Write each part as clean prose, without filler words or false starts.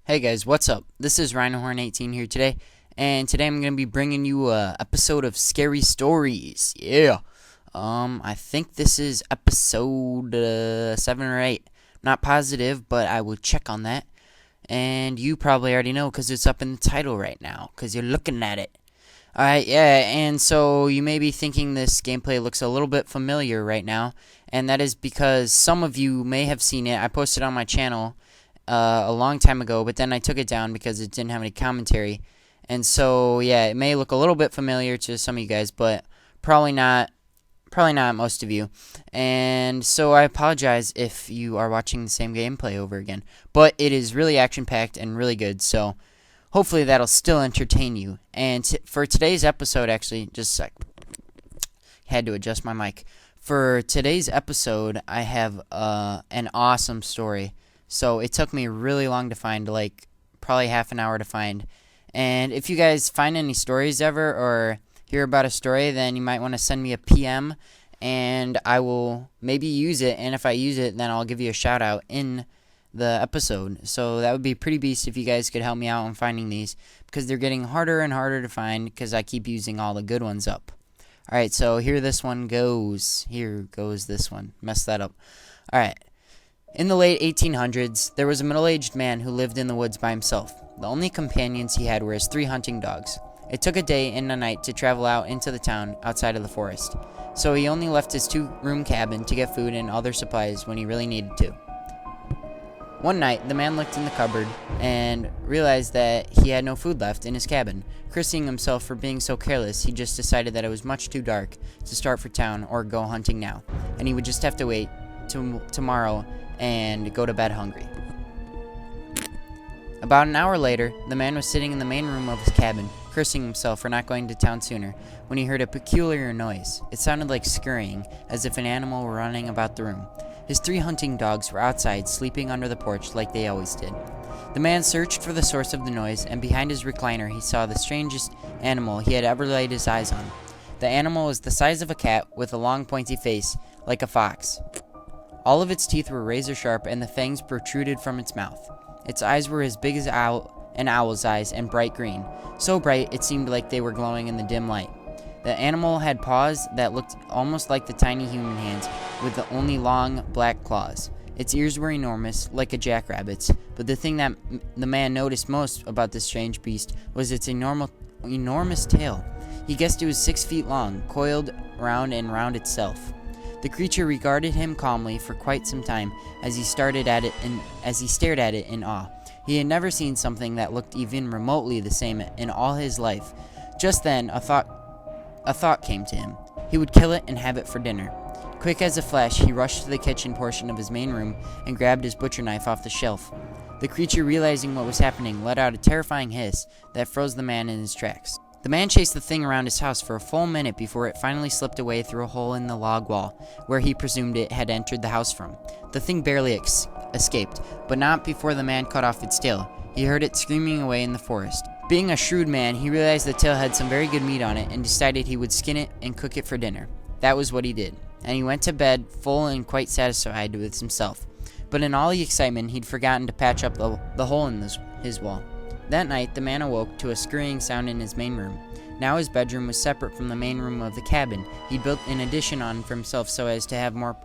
Hey guys, what's up? This is Rhinohorn18 here today, and today I'm going to be bringing you a episode of Scary Stories. Yeah. I think this is episode 7 or 8. Not positive, but I will check on that. And you probably already know because it's up in the title right now, because you're looking at it. Alright, yeah, and so you may be thinking this gameplay looks a little bit familiar right now, and that is because some of you may have seen it. I posted on my channel a long time ago, but then I took it down because it didn't have any commentary. And so, yeah, it may look a little bit familiar to some of you guys, but probably not most of you. And so I apologize if you are watching the same gameplay over again. But it is really action-packed and really good, so hopefully that'll still entertain you. And for today's episode, actually, just a sec. Had to adjust my mic. For today's episode, I have an awesome story. So it took me really long to find, like probably half an hour to find. And if you guys find any stories ever or hear about a story, then you might want to send me a PM and I will maybe use it. And if I use it, then I'll give you a shout out in the episode. So that would be pretty beast if you guys could help me out on finding these, because they're getting harder and harder to find because I keep using all the good ones up. Alright, so here this one goes. Here goes this one. Messed that up. Alright. In the late 1800s, there was a middle-aged man who lived in the woods by himself. The only companions he had were his 3 hunting dogs. It took a day and a night to travel out into the town outside of the forest, so he only left his 2-room cabin to get food and other supplies when he really needed to. One night, the man looked in the cupboard and realized that he had no food left in his cabin. Cursing himself for being so careless, he just decided that it was much too dark to start for town or go hunting now, and he would just have to wait till tomorrow and go to bed hungry. About an hour later, the man was sitting in the main room of his cabin, cursing himself for not going to town sooner, when he heard a peculiar noise. It sounded like scurrying, as if an animal were running about the room. His 3 hunting dogs were outside, sleeping under the porch like they always did. The man searched for the source of the noise, and behind his recliner he saw the strangest animal he had ever laid his eyes on. The animal was the size of a cat, with a long pointy face, like a fox. All of its teeth were razor sharp, and the fangs protruded from its mouth. Its eyes were as big as an owl's eyes and bright green, so bright it seemed like they were glowing in the dim light. The animal had paws that looked almost like the tiny human hands, with the only long, black claws. Its ears were enormous, like a jackrabbit's, but the thing that the man noticed most about this strange beast was its enormous tail. He guessed it was 6 feet long, coiled round and round itself. The creature regarded him calmly for quite some time as he stared at it in awe. He had never seen something that looked even remotely the same in all his life. Just then, a thought came to him. He would kill it and have it for dinner. Quick as a flash, he rushed to the kitchen portion of his main room and grabbed his butcher knife off the shelf. The creature, realizing what was happening, let out a terrifying hiss that froze the man in his tracks. The man chased the thing around his house for a full minute before it finally slipped away through a hole in the log wall, where he presumed it had entered the house from. The thing barely escaped, but not before the man cut off its tail. He heard it screaming away in the forest. Being a shrewd man, he realized the tail had some very good meat on it and decided he would skin it and cook it for dinner. That was what he did, and he went to bed full and quite satisfied with himself. But in all the excitement, he'd forgotten to patch up the hole in his wall. That night, the man awoke to a scurrying sound in his main room. Now his bedroom was separate from the main room of the cabin. He'd built an addition on for himself so as to have more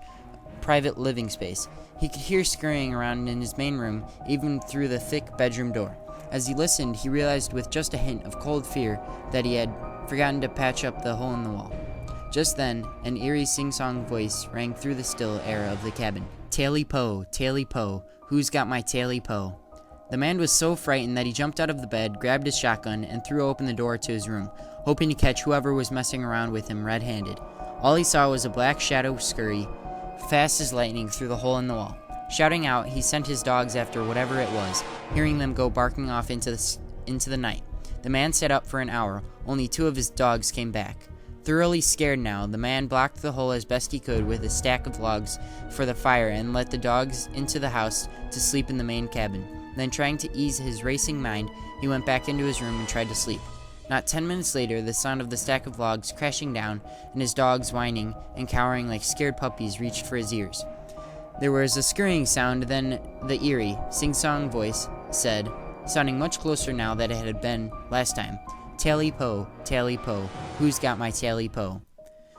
private living space. He could hear scurrying around in his main room, even through the thick bedroom door. As he listened, he realized with just a hint of cold fear that he had forgotten to patch up the hole in the wall. Just then, an eerie sing-song voice rang through the still air of the cabin. "Taily po, who's got my taily po?" The man was so frightened that he jumped out of the bed, grabbed his shotgun, and threw open the door to his room, hoping to catch whoever was messing around with him red-handed. All he saw was a black shadow scurry, fast as lightning, through the hole in the wall. Shouting out, he sent his dogs after whatever it was, hearing them go barking off into the night. The man sat up for an hour. Only 2 of his dogs came back. Thoroughly scared now, the man blocked the hole as best he could with a stack of logs for the fire and let the dogs into the house to sleep in the main cabin. Then, trying to ease his racing mind, he went back into his room and tried to sleep. Not 10 minutes later, the sound of the stack of logs crashing down and his dogs whining and cowering like scared puppies reached for his ears. There was a scurrying sound, then the eerie, sing-song voice said, sounding much closer now than it had been last time. Taily po, who's got my taily po?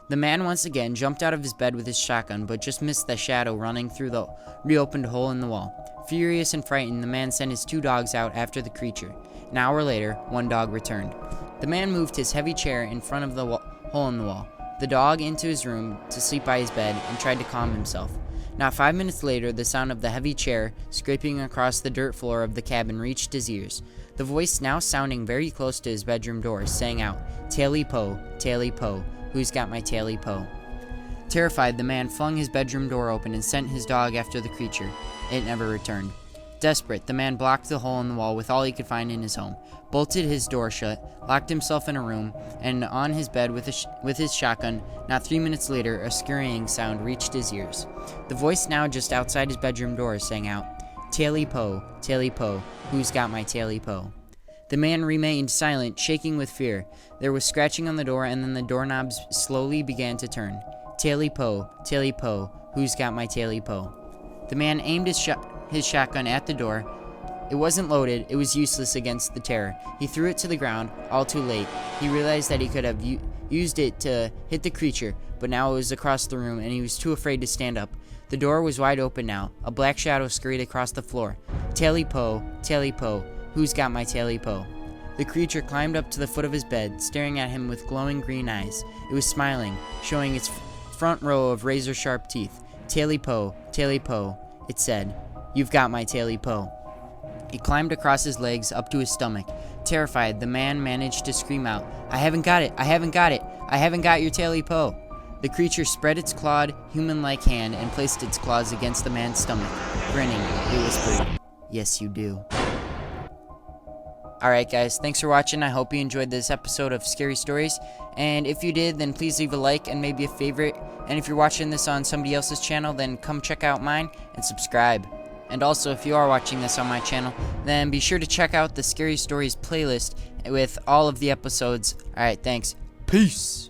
The man once again jumped out of his bed with his shotgun, but just missed the shadow running through the reopened hole in the wall. Furious and frightened, the man sent his 2 dogs out after the creature. An hour later, 1 dog returned. The man moved his heavy chair in front of the hole in the wall, the dog into his room to sleep by his bed, and tried to calm himself. Not 5 minutes later, the sound of the heavy chair scraping across the dirt floor of the cabin reached his ears. The voice, now sounding very close to his bedroom door, sang out, taily po, who's got my taily po? Terrified, the man flung his bedroom door open and sent his dog after the creature. It never returned. Desperate, the man blocked the hole in the wall with all he could find in his home, bolted his door shut, locked himself in a room, and on his bed with his shotgun. Not 3 minutes later, a scurrying sound reached his ears. The voice, now just outside his bedroom door, sang out, taily po, who's got my taily po? The man remained silent, shaking with fear. There was scratching on the door, and then the doorknobs slowly began to turn. Taily po, who's got my taily po? The man aimed his shotgun at the door. It wasn't loaded. It was useless against the terror. He threw it to the ground, all too late. He realized that he could have used it to hit the creature, but now it was across the room, and he was too afraid to stand up. The door was wide open now. A black shadow scurried across the floor. Taily po, who's got my taily po? The creature climbed up to the foot of his bed, staring at him with glowing green eyes. It was smiling, showing its front row of razor-sharp teeth. Taily po, it said, you've got my taily po. It climbed across his legs up to his stomach. Terrified, the man managed to scream out, I haven't got it, I haven't got your taily po. The creature spread its clawed, human-like hand and placed its claws against the man's stomach. Grinning, it whispered, yes you do. Alright guys, thanks for watching. I hope you enjoyed this episode of Scary Stories. And if you did, then please leave a like and maybe a favorite. And if you're watching this on somebody else's channel, then come check out mine and subscribe. And also, if you are watching this on my channel, then be sure to check out the Scary Stories playlist with all of the episodes. Alright, thanks. Peace!